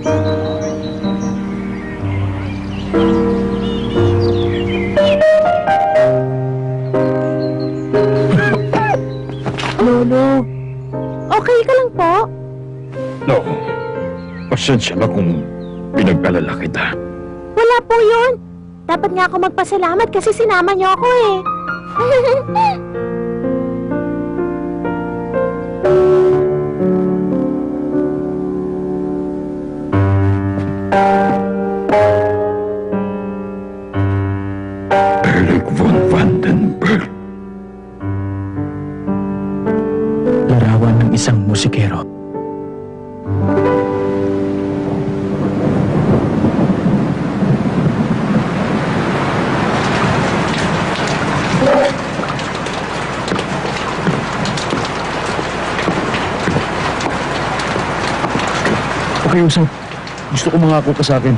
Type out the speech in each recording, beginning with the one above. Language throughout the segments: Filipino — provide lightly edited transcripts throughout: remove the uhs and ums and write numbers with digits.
Lolo, okay ka lang po? No. Pasensya na kung pinag-alala kita. Wala po yun. Dapat nga ako magpasalamat kasi sinama niyo ako eh. Erlich von Vandenberg. Larawan ng isang musikero. Okay, Usap. Gusto ko mangako ka sa akin.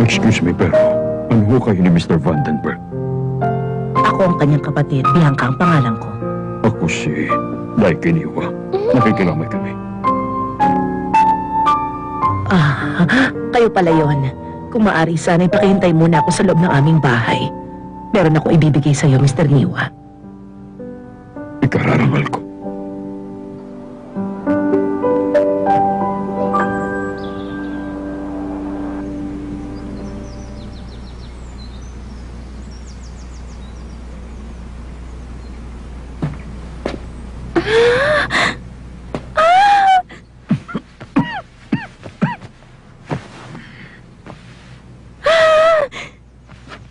Excuse me, pero ano ho kayo ni Mr. Vandenberg? Ako ang kanyang kapatid. Bianca ang pangalan ko. Ako si Daikiniwa. Nakikilamay kami. Kayo pala yon. Kung maaari, sana'y pakihintay muna ako sa loob ng aming bahay. Meron ako ibibigay sa'yo, Mr. Niwa. Ikararangal ko.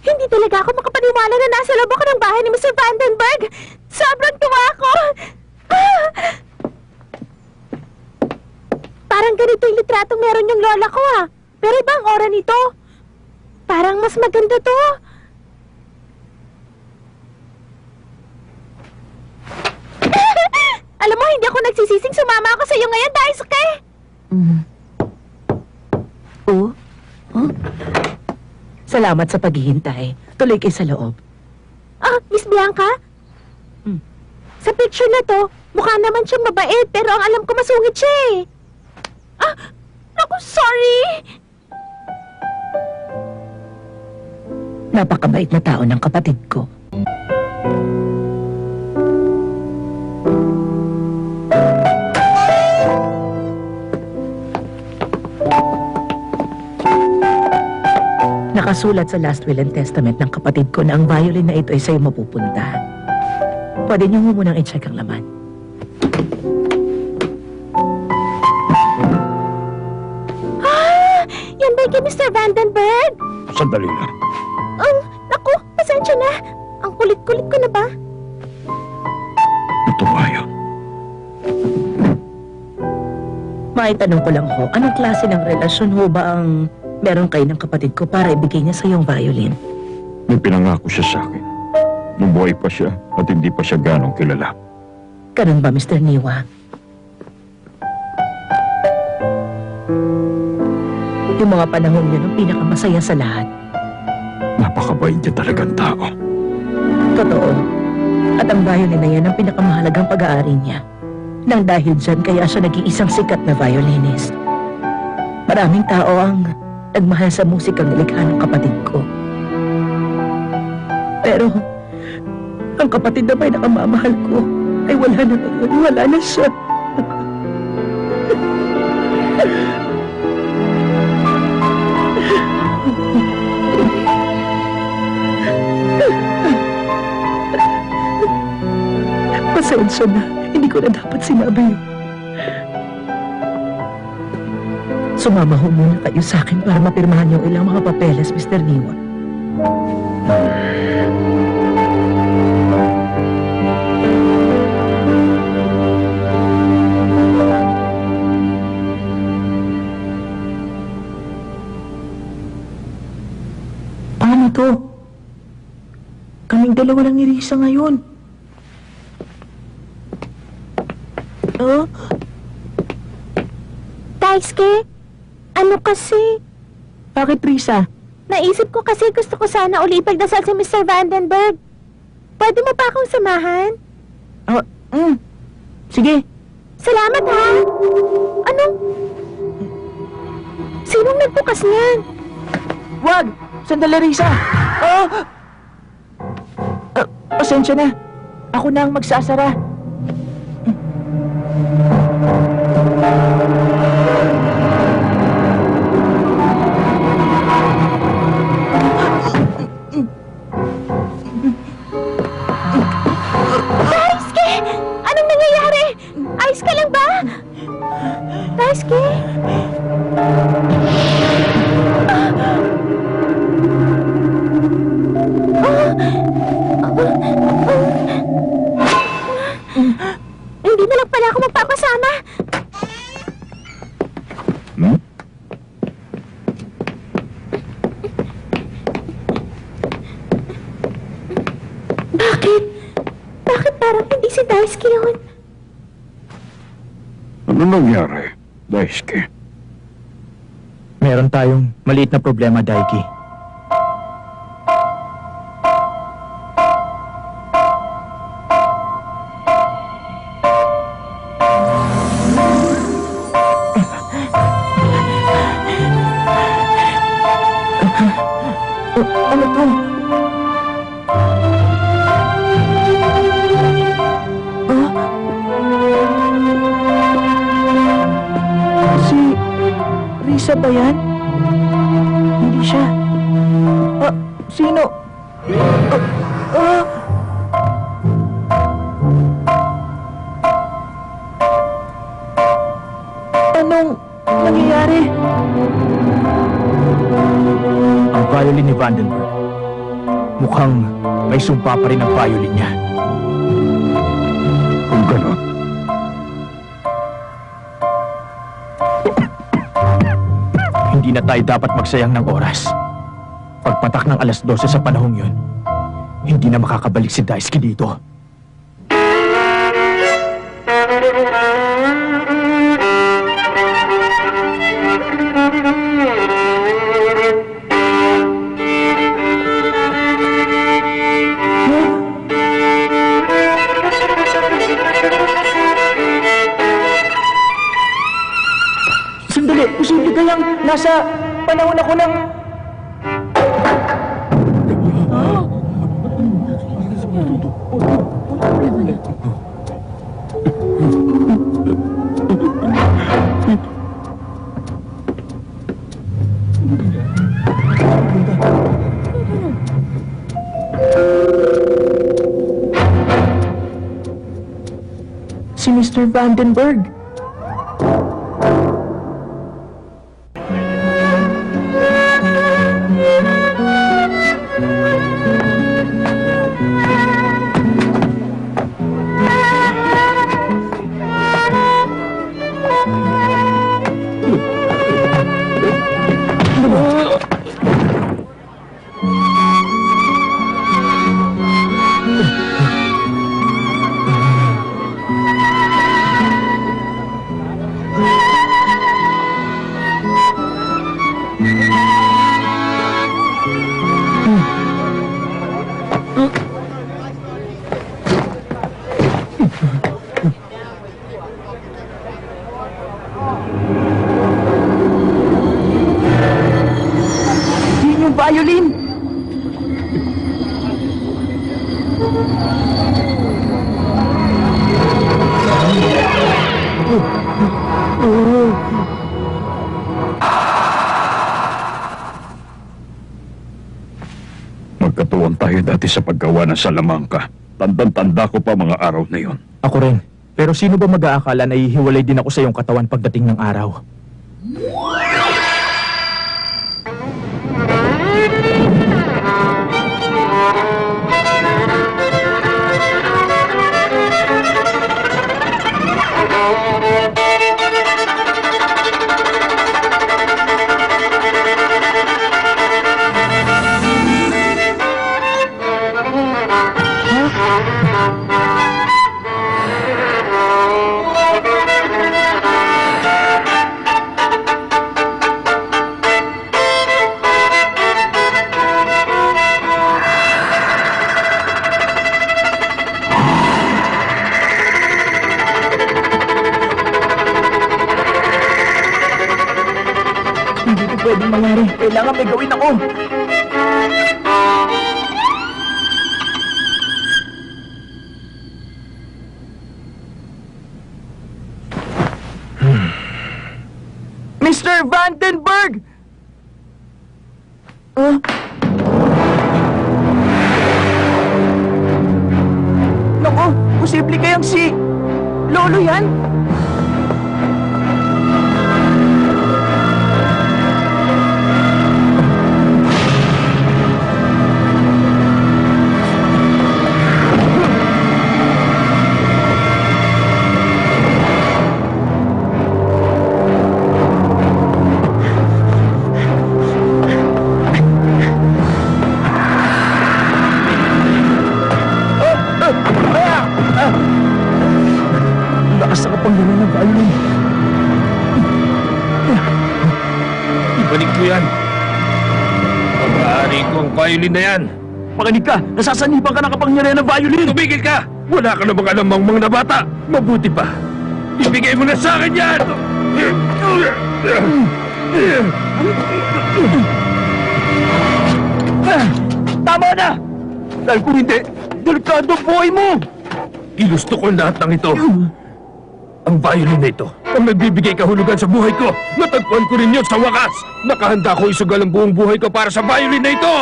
Hindi talaga ako makapaniwala na nasa loob ako ng bahay ni Mr. Vandenberg. Sobrang tuwa ako. Parang ganito yung litratong meron yung lola ko ah. Pero ibang aura nito. Parang mas maganda to. Alam mo, hindi ako nagsisising sumama ako sa iyo ngayon, Daisuke. Oh? Salamat sa paghihintay. Tuloy kayo sa loob. Miss Bianca? Sa picture na to, mukha naman siyang mabait, pero ang alam ko masungit siya eh. Naku, sorry! Napakabait na tao ng kapatid ko. Nakasulat sa last will and testament ng kapatid ko na ang violin na ito ay sa'yo mapupunta. Pwede niyo mo munang i-check ang laman. Yan ba kay Mr. Vandenberg? Sandali na. Naku, pasensya na. Ang kulit-kulit ko na ba? Ito ba yan? Maitanong ko lang ho, anong klase ng relasyon ho ba ang meron kayo ng kapatid ko para ibigay niya sa iyong violin? May pinangako siya sa akin. Nung buhay pa siya at hindi pa siya ganong kilala. Ganun ba, Mr. Niwa? Yung mga panahon niya nung pinakamasaya sa lahat. Napakabait niya talagang tao. Totoo. At ang violin na yan ang pinakamahalagang pag-aari niya. Nang dahil dyan, kaya siya nag-iisang sikat na violinist. Maraming tao ang nagmahal sa musikang nilikha ng kapatid ko. Pero, ang kapatid na pinakamamahal ko ay wala na ngayon. Wala na siya. Pasensya na. Hindi ko na dapat sinabi yun. Sumama ho muna kayo sa akin para mapirmahan yung ilang mga papeles, Mr. Niwa. Kaming dalawa lang ni Risa ngayon. Oh? Daisuke, ano kasi? Bakit, Risa? Naisip ko kasi gusto ko sana uli ipagdasal si Mr. Vandenberg. Pwede mo pa akong samahan? Sige. Salamat ha! Ano? Sinong nagbukas niyan? Wag! Sandali, Risa! Oh! Pasensya na. Ako na ang magsasara. Daisuke! Anong nangyayari? Ayos ka lang ba? Daisuke? Hindi na lang pala ako magpapasama. Hmm? Bakit? Bakit parang hindi si Daisuke yun? Ano nangyari, Daisuke? Meron tayong maliit na problema, Daiki. Ano to? Si Risa ba yan? Hindi siya. Sino? Anong nangyayari? Ang violin ni Vandenberg. Mukhang may sumpa pa rin ang violin niya. Kung gano'n, Hindi na tayo dapat magsayang ng oras. Pagpatak ng alas 12 sa panahong yun, hindi na makakabalik si Daisuke dito. Sandali, posible kayang nasa panahon ako ng... Si Mr. Vandenberg. Yun yung violin! magkatuwang tayo dati sa paggawa ng salamangka. Tandang-tanda ko pa mga araw na yon. Ako rin. Pero sino ba mag-aakala na ihiwalay din ako sa iyong katawan pagdating ng araw? pwedeng mangyari. Kailangan may gawin ako. Mr. Vandenberg! Naku, posible kayang si Lolo yan? Lakas sa kapangyarihan ng violin. Ibalik mo yan. Pag-aari ko ang violin na yan. Makinig ka! Nasasanipan ka ng kapangyarihan ng violin! Tumigil ka! Wala ka na bang alam mga bata? Mabuti pa. Ibigay mo na sa akin yan! Tama na! Dahil kung hindi, delikado ang buhay mo! Ginusto ko lahat ng ito. Ang violin na ito, ang nagbibigay kahulugan sa buhay ko. Natagpuan ko rin yun sa wakas. Nakahanda ko isugal ang buong buhay ko para sa violin na ito.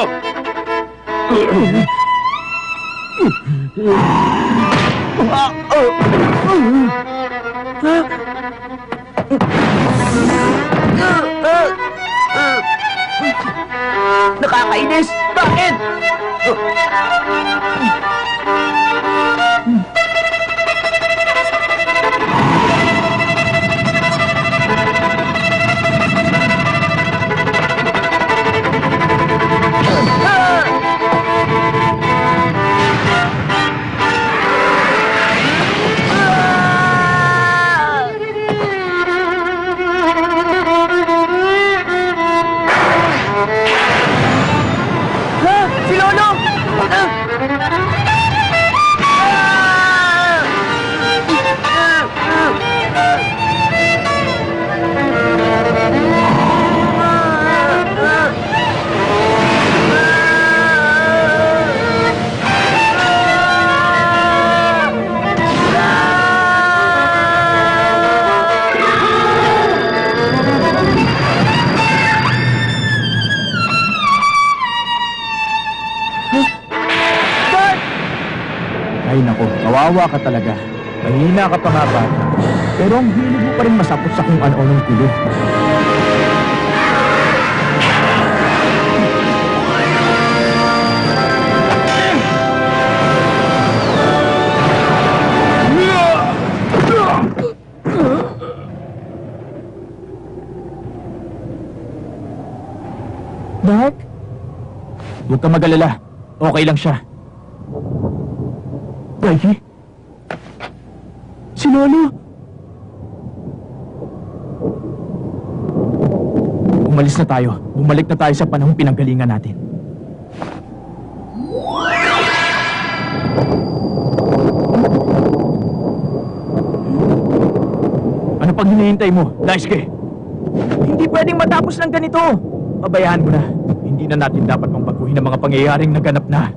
Nakakainis! Bakit? Si Lolo! Ay nako, kawawa ka talaga. Mahina ka pa nga ba? Pero ang hilig mo pa rin masapot sa kung ano-anong kulo. Dark? Huwag ka mag-alala. Okay lang siya. Mikey? Si Lolo? Umalis na tayo. Bumalik na tayo sa panahong pinanggalingan natin. Ano pang hinihintay mo, Daisuke? Hindi pwedeng matapos ng ganito. Pabayaan mo na. Hindi na natin dapat pangbaguhin ang mga pangyayaring naganap na.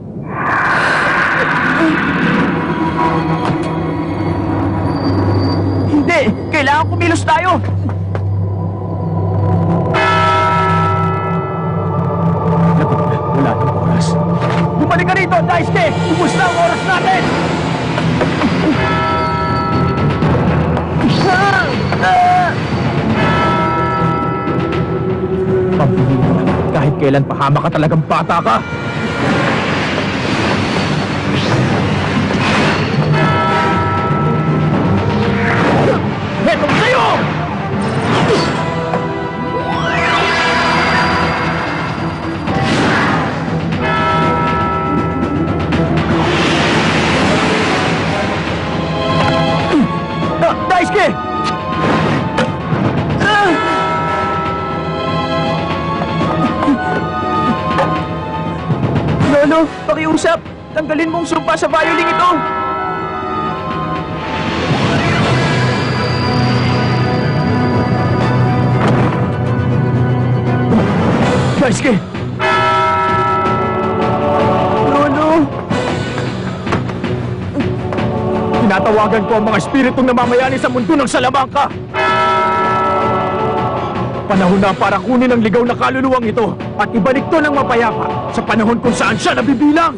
Hindi! Kailangan kumilos tayo! Lapit na. Wala ng oras. Bumalik ka rito, Daisuke! Ubus na ang oras natin! Pambihira. Kahit kailan pahama ka talagang bata ka! Heto sa'yo! Daisuke! Lolo, pakiusap! Tanggalin mong sumpa sa violin ito! Daisuke! Lolo! Tinatawagan ko ang mga espiritong namamayani sa mundo ng Salamanca! Panahon na para kunin ang ligaw na kaluluwang ito at ibalik to ng mapayapa sa panahon kung saan siya nabibilang!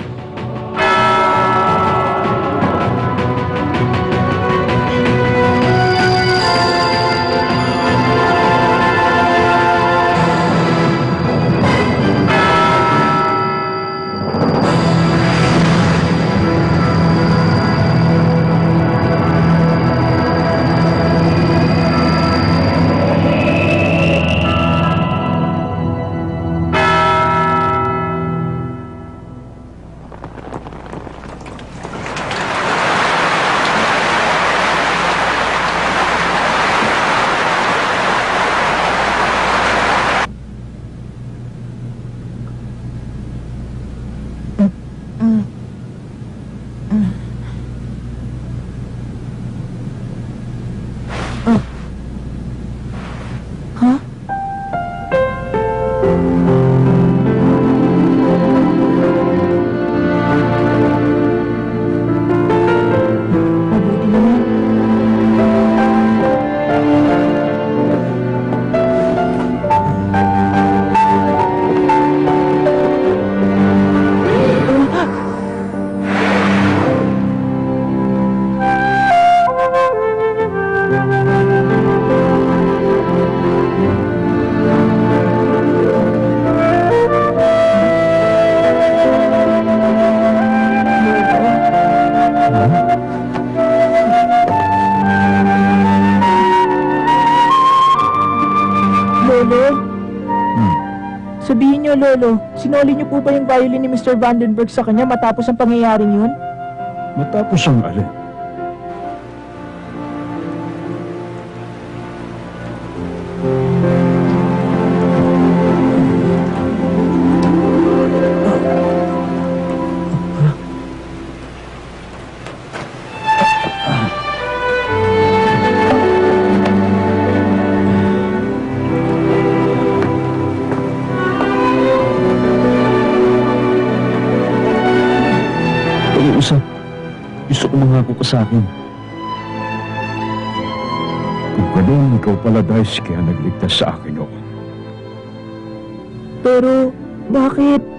Sabihin niyo, Lolo, sinoli niyo po ba yung violin ni Mr. Vandenberg sa kanya matapos ang pangyayaring yun? Matapos ang alin? Pag-uusap. Gusto ko mangako ka sa akin. Kung ganun, ikaw pala, Daisuke, ang nagligtas sa akin noon. Pero, bakit?